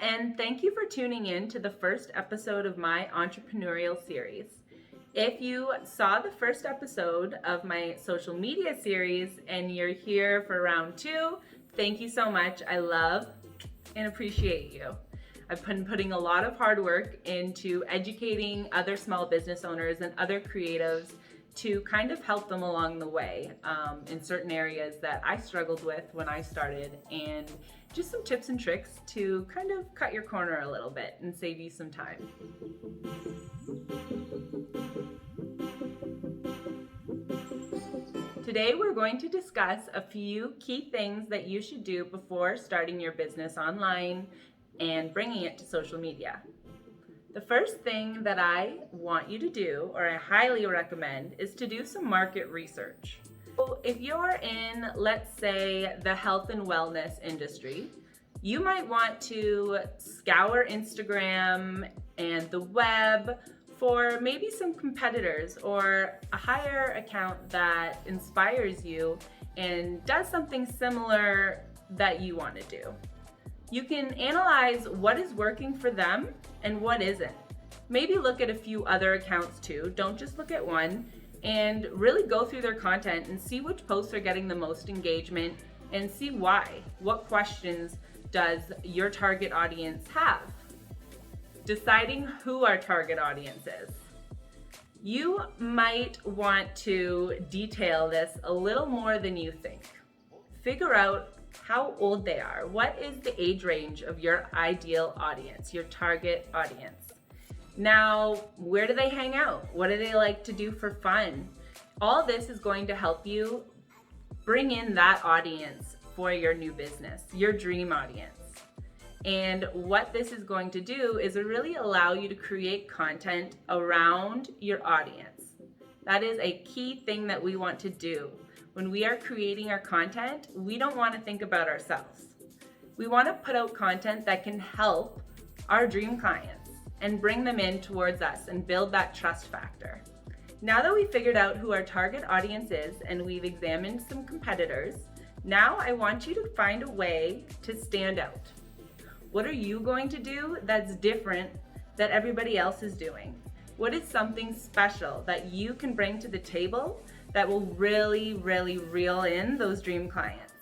and thank you for tuning in to the first episode of my entrepreneurial series. If you saw the first episode of my social media series and you're here for round 2, thank you so much. I love and appreciate you. I've been putting a lot of hard work into educating other small business owners and other creatives to kind of help them along the way in certain areas that I struggled with when I started, and just some tips and tricks to kind of cut your corner a little bit and save you some time. Today we're going to discuss a few key things that you should do before starting your business online and bringing it to social media. The first thing that I want you to do, or I highly recommend, is to do some market research. So if you're in, let's say, the health and wellness industry, you might want to scour Instagram and the web for maybe some competitors or a hire account that inspires you and does something similar that you want to do. You can analyze what is working for them and what isn't. Maybe look at a few other accounts too. Don't just look at one, and really go through their content and see which posts are getting the most engagement and see why. What questions does your target audience have? Deciding who our target audience is. You might want to detail this a little more than you think. Figure out how old they are. What is the age range of your ideal audience, your target audience? Now, where do they hang out? What do they like to do for fun? All this is going to help you bring in that audience for your new business, your dream audience. And what this is going to do is really allow you to create content around your audience. That is a key thing that we want to do. When we are creating our content, we don't want to think about ourselves. We want to put out content that can help our dream clients and bring them in towards us and build that trust factor. Now that we've figured out who our target audience is and we've examined some competitors, now I want you to find a way to stand out. What are you going to do that's different that everybody else is doing? What is something special that you can bring to the table that will really reel in those dream clients?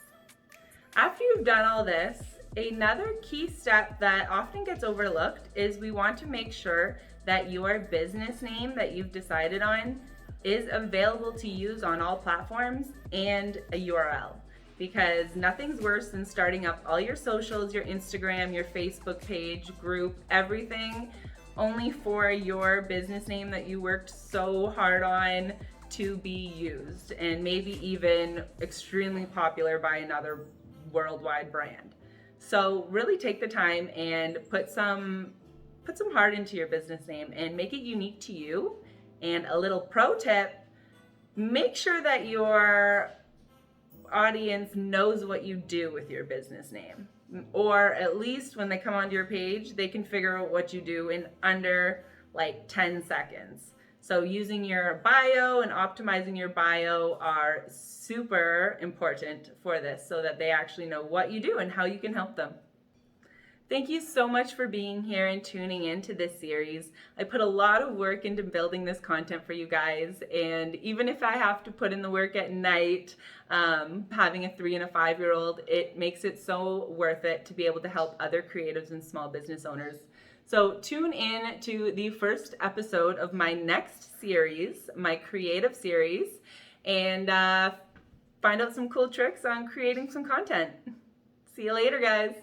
After you've done all this, another key step that often gets overlooked is we want to make sure that your business name that you've decided on is available to use on all platforms and a URL. Because nothing's worse than starting up all your socials, your Instagram, your Facebook page, group, everything, only for your business name that you worked so hard on to be used and maybe even extremely popular by another worldwide brand. So really take the time and put some heart into your business name and make it unique to you. And a little pro tip, make sure that your audience knows what you do with your business name, or at least when they come onto your page, they can figure out what you do in under like 10 seconds. So using your bio and optimizing your bio are super important for this so that they actually know what you do and how you can help them. Thank you so much for being here and tuning in to this series. I put a lot of work into building this content for you guys, and even if I have to put in the work at night, having a 3 and a 5-year-old, it makes it so worth it to be able to help other creatives and small business owners. So tune in to the first episode of my next series, my creative series, and find out some cool tricks on creating some content. See you later, guys.